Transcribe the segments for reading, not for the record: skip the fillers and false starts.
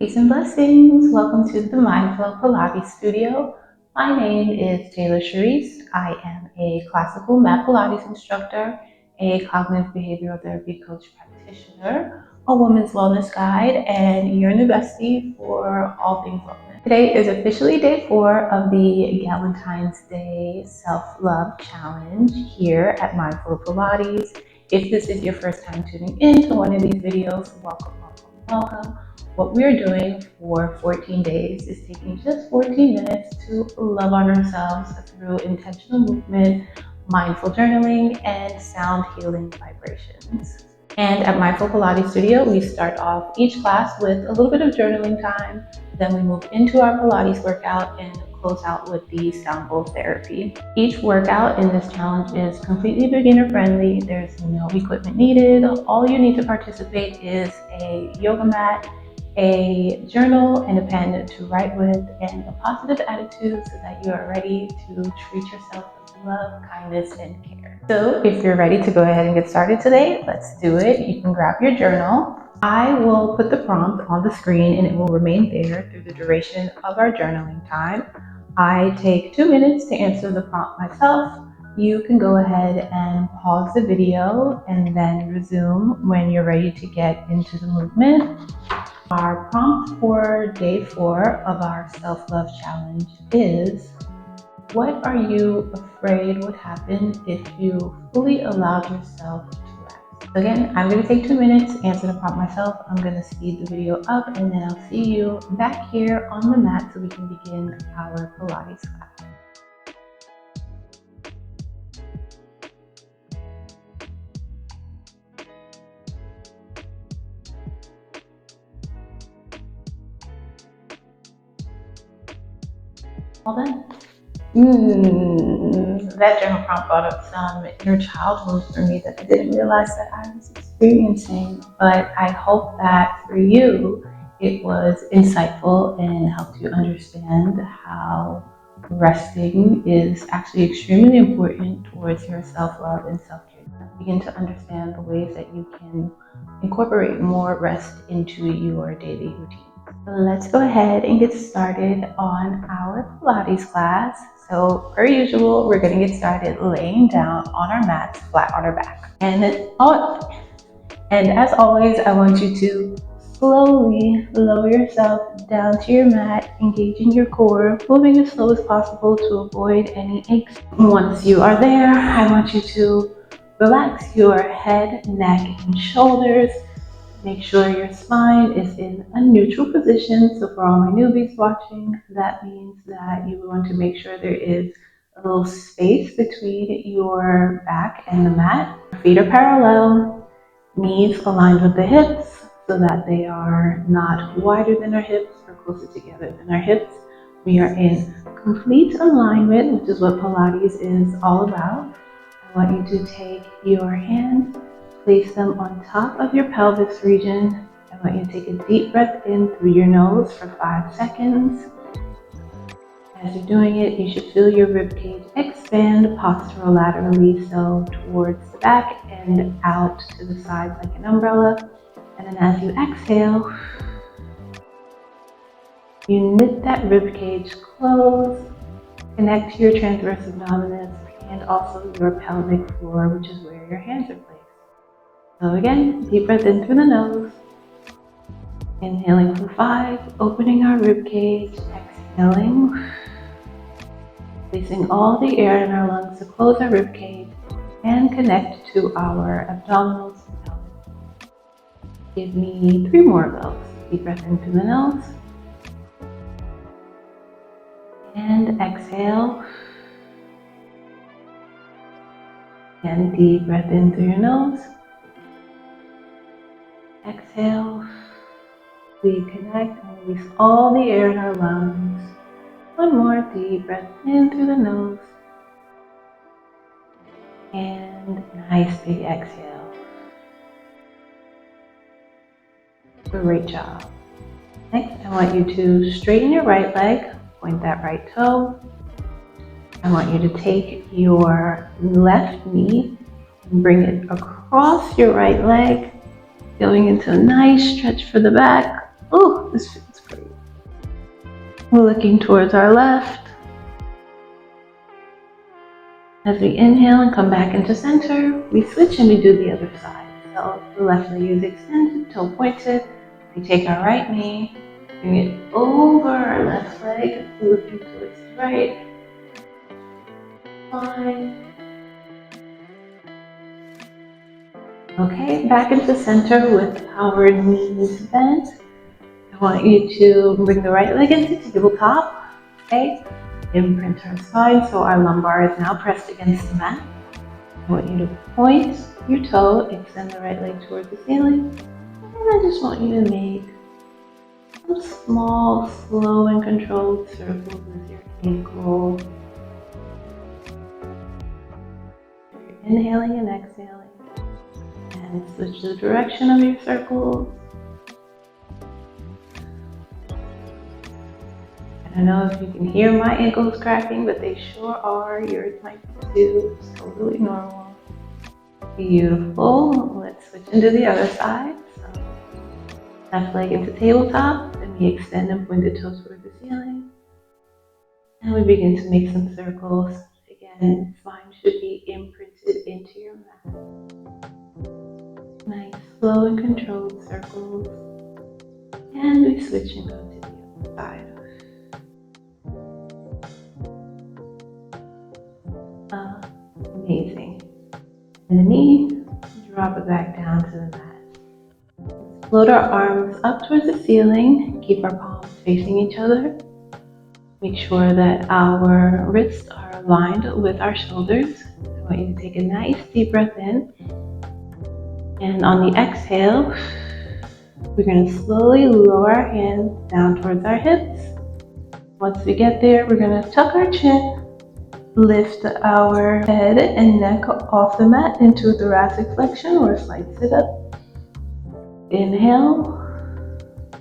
Peace and blessings. Welcome to the Mindful Pilates Studio. My name is Taylor Charisse. I am a classical mat Pilates instructor, a cognitive behavioral therapy coach practitioner, a woman's wellness guide, and your new bestie for all things wellness. Today is officially day 4 of the Valentine's Day Self-Love Challenge here at Mindful Pilates. If this is your first time tuning in to one of these videos, welcome, welcome, welcome. What we're doing for 14 days is taking just 14 minutes to love on ourselves through intentional movement, mindful journaling, and sound healing vibrations. And at Mindful Pilates Studio, we start off each class with a little bit of journaling time, then we move into our Pilates workout and close out with the sound bowl therapy. Each workout in this challenge is completely beginner friendly. There's no equipment needed. All you need to participate is a yoga mat, a journal, and a pen to write with, and a positive attitude so that you are ready to treat yourself with love, kindness, and care. So if you're ready to go ahead and get started today, let's do it. You can grab your journal. I will put the prompt on the screen and it will remain there through the duration of our journaling time. I take 2 minutes to answer the prompt myself. You can go ahead and pause the video and then resume when you're ready to get into the movement. Our prompt for day 4 of our self-love challenge is, what are you afraid would happen if you fully allowed yourself to rest? Again, I'm going to take 2 minutes to answer the prompt myself. I'm going to speed the video up and then I'll see you back here on the mat so we can begin our Pilates class. All done. That journal prompt brought up some inner child wounds for me that I didn't realize that I was experiencing. But I hope that for you, it was insightful and helped you understand how resting is actually extremely important towards your self-love and self-care. Begin to understand the ways that you can incorporate more rest into your daily routine. Let's go ahead and get started on our Pilates class. So per usual, we're going to get started laying down on our mats, flat on our back. And as always, I want you to slowly lower yourself down to your mat, engaging your core, moving as slow as possible to avoid any aches. Once you are there, I want you to relax your head, neck, and shoulders. Make sure your spine is in a neutral position. So for all my newbies watching, that means that you want to make sure there is a little space between your back and the mat. Feet are parallel, knees aligned with the hips so that they are not wider than our hips or closer together than our hips. We are in complete alignment, which is what Pilates is all about. I want you to take your hands, place them on top of your pelvis region. I want you to take a deep breath in through your nose for 5 seconds. As you're doing it, you should feel your ribcage expand posterolaterally, so towards the back and out to the sides like an umbrella. And then as you exhale, you knit that ribcage close, connect to your transverse abdominis and also your pelvic floor, which is where your hands are placed. So again, deep breath in through the nose, inhaling for 5, opening our ribcage, exhaling, releasing all the air in our lungs to close our ribcage and connect to our abdominals and pelvis. Give me 3 more of those. Deep breath in through the nose and exhale. And deep breath in through your nose. Exhale, we connect and release all the air in our lungs. 1 more deep breath in through the nose. And nice big exhale. Great job. Next, I want you to straighten your right leg, point that right toe. I want you to take your left knee and bring it across your right leg, going into a nice stretch for the back. Oh, this feels great. We're looking towards our left. As we inhale and come back into center, we switch and we do the other side. So the left leg is extended, toe pointed. We take our right knee, bring it over our left leg, looking towards the right. Fine. Okay, back into center with our knees bent. I want you to bring the right leg into tabletop. Okay, imprint our spine so our lumbar is now pressed against the mat. I want you to point your toe, extend the right leg towards the ceiling, and I just want you to make some small, slow, and controlled circles with your ankle. You're inhaling and exhaling, and switch the direction of your circles. I don't know if you can hear my ankles cracking, but they sure are. Yours might be too. It's totally normal. Beautiful. Let's switch into the other side. So, left leg into tabletop, then we extend and point the toes towards the ceiling. And we begin to make some circles. Again, spine should be imprinted into your mat. Nice, slow and controlled circles. And we switch and go to the other side. Amazing. And the knee, drop it back down to the mat. Float our arms up towards the ceiling. Keep our palms facing each other. Make sure that our wrists are aligned with our shoulders. I want you to take a nice deep breath in. And on the exhale, we're going to slowly lower our hands down towards our hips. Once we get there, we're going to tuck our chin, lift our head and neck off the mat into a thoracic flexion or a slight sit-up. Inhale,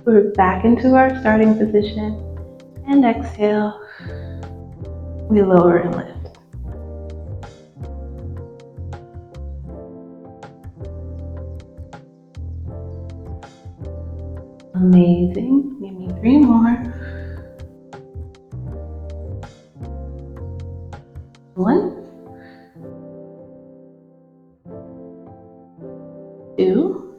we're back into our starting position, and exhale, we lower and lift. Amazing. Give me 3 more. 1, 2,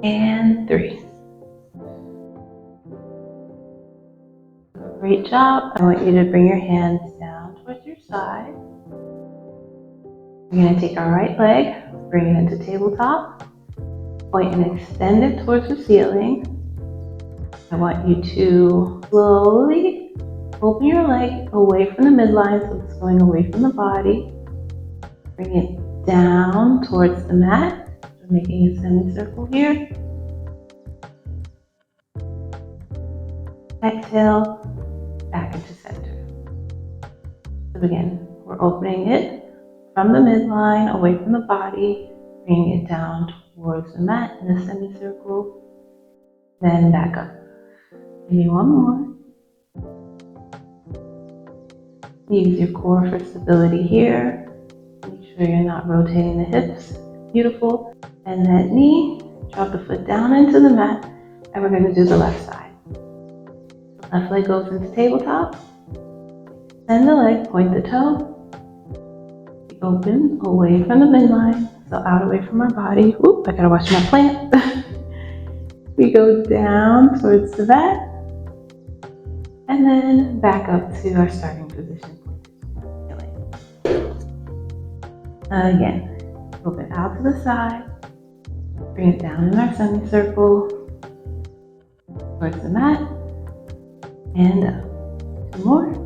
and 3. Great job. I want you to bring your hands down towards your side. We're going to take our right leg, bring it into tabletop, point and extend it towards the ceiling. I want you to slowly open your leg away from the midline, so it's going away from the body. Bring it down towards the mat. We're making a semicircle here. Exhale, back into center. So again, we're opening it from the midline, away from the body, bringing it down towards the mat in a semicircle, then back up. Give me 1 more. Use your core for stability here. Make sure you're not rotating the hips. Beautiful. And that knee, drop the foot down into the mat, and we're going to do the left side. Left leg goes into tabletop. Bend the leg, point the toe. We open away from the midline, so out away from our body. Oop, I gotta watch my plant. We go down towards the mat, and then back up to our starting position. Again, open out to the side, bring it down in our semicircle, towards the mat, and up. 2 more.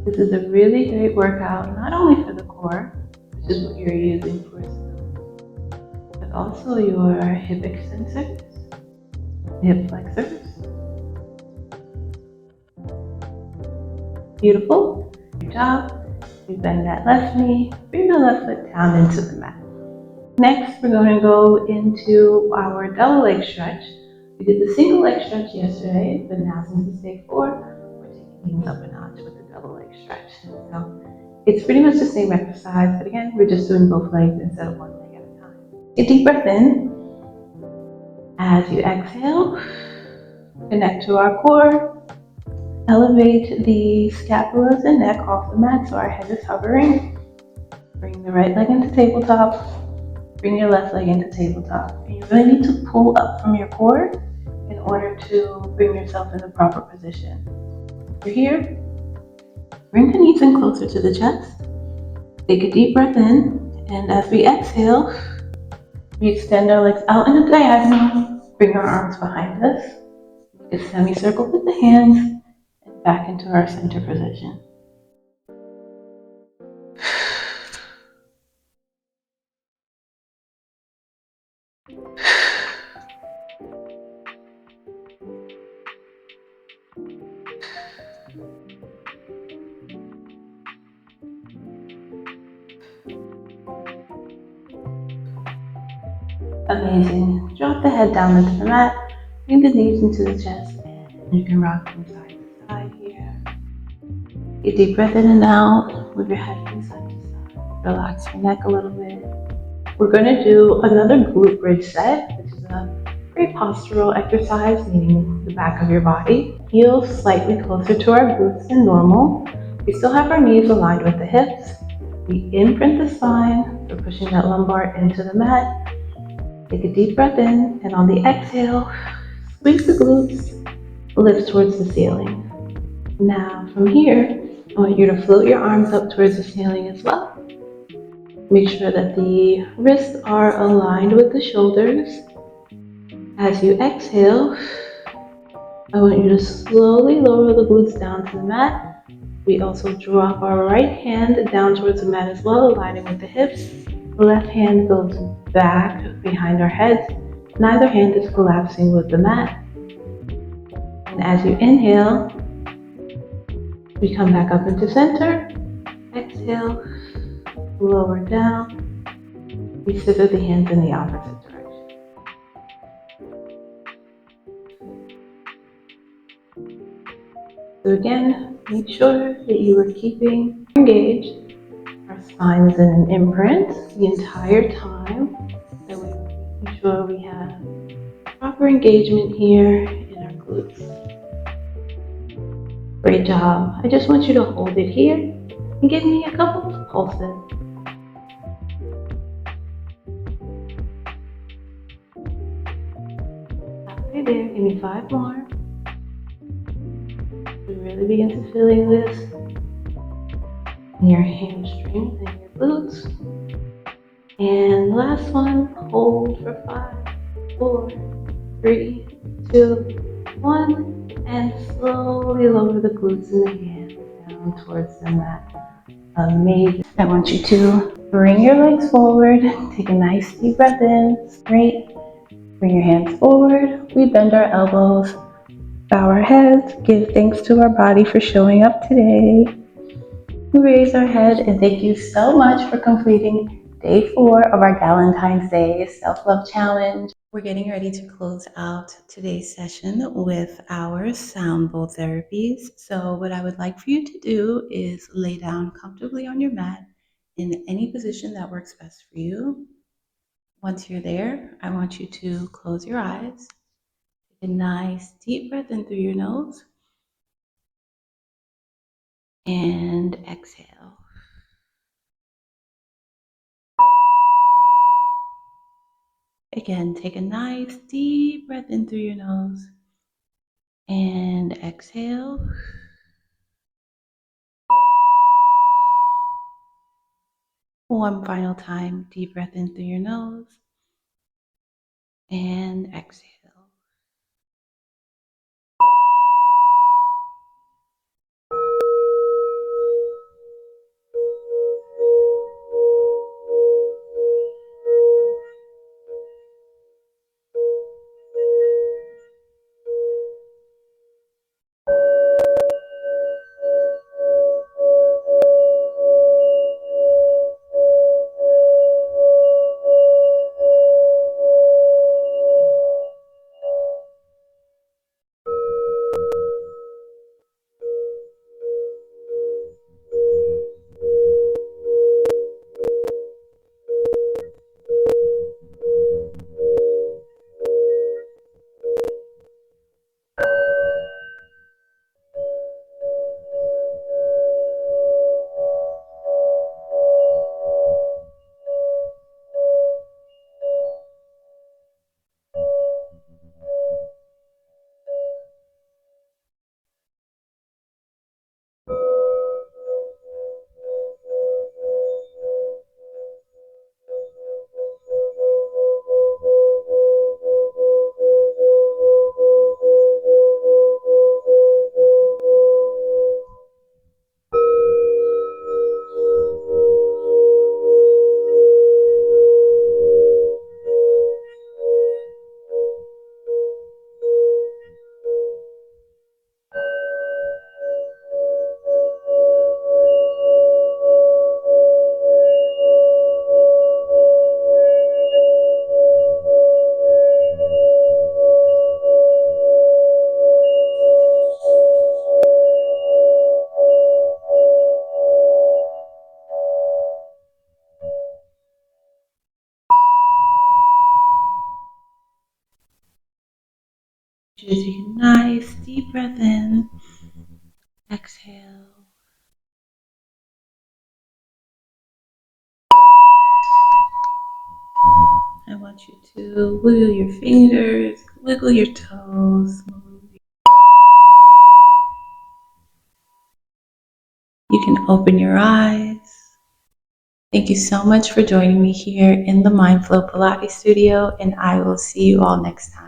This is a really great workout, not only for the core, which is what you're using for stability, but also your hip extensors, hip flexors. Beautiful. Good job. We bend that left knee, bring the left foot down into the mat. Next, we're going to go into our double leg stretch. We did the single leg stretch yesterday, but now since it's day 4, we're taking things up a notch with the double leg stretch. So it's pretty much the same exercise, but again, we're just doing both legs instead of one leg at a time. A deep breath in. As you exhale, connect to our core. Elevate the scapulas and neck off the mat so our head is hovering. Bring the right leg into tabletop. Bring your left leg into tabletop. And you really need to pull up from your core in order to bring yourself in the proper position. You're here. Bring the knees in closer to the chest. Take a deep breath in. And as we exhale, we extend our legs out in a diagonal. Bring our arms behind us. Make a semicircle with the hands. And back into our center position. Amazing. Drop the head down into the mat. Bring the knees into the chest. And you can rock from side to side here. Get a deep breath in and out. Move your head from side to side. Relax your neck a little bit. We're going to do another glute bridge set, which is a great postural exercise, meaning the back of your body. Heels slightly closer to our glutes than normal. We still have our knees aligned with the hips. We imprint the spine. We're pushing that lumbar into the mat. Take a deep breath in, and on the exhale, squeeze the glutes, lift towards the ceiling. Now from here, I want you to float your arms up towards the ceiling as well. Make sure that the wrists are aligned with the shoulders. As you exhale, I want you to slowly lower the glutes down to the mat. We also drop our right hand down towards the mat as well, aligning with the hips. The left hand goes back behind our heads. Neither hand is collapsing with the mat. And as you inhale, we come back up into center. Exhale, lower down. We scissor the hands in the opposite direction. So again, make sure that you are keeping engaged. Our spine is in an imprint the entire time. That we're making sure we have proper engagement here in our glutes. Great job. I just want you to hold it here and give me a couple of pulses. Okay, there. Give me 5 more. We really begin to feeling this in your hamstrings and your glutes. And last one, hold for 5, 4, 3, 2, 1, and slowly lower the glutes and the hands down towards the mat. Amazing. I want you to bring your legs forward. Take a nice deep breath in, straight. Bring your hands forward. We bend our elbows, bow our heads, give thanks to our body for showing up today. We raise our head and thank you so much for completing day 4 of our Valentine's Day Self-Love Challenge. We're getting ready to close out today's session with our sound bowl therapies. So what I would like for you to do is lay down comfortably on your mat in any position that works best for you. Once you're there, I want you to close your eyes. Take a nice deep breath in through your nose and exhale. Again, take a nice deep breath in through your nose and exhale. One final time, deep breath in through your nose and exhale. deep breath in. Exhale. I want you to wiggle your fingers, wiggle your toes. You can open your eyes. Thank you so much for joining me here in the Mindflow Pilates studio, and I will see you all next time.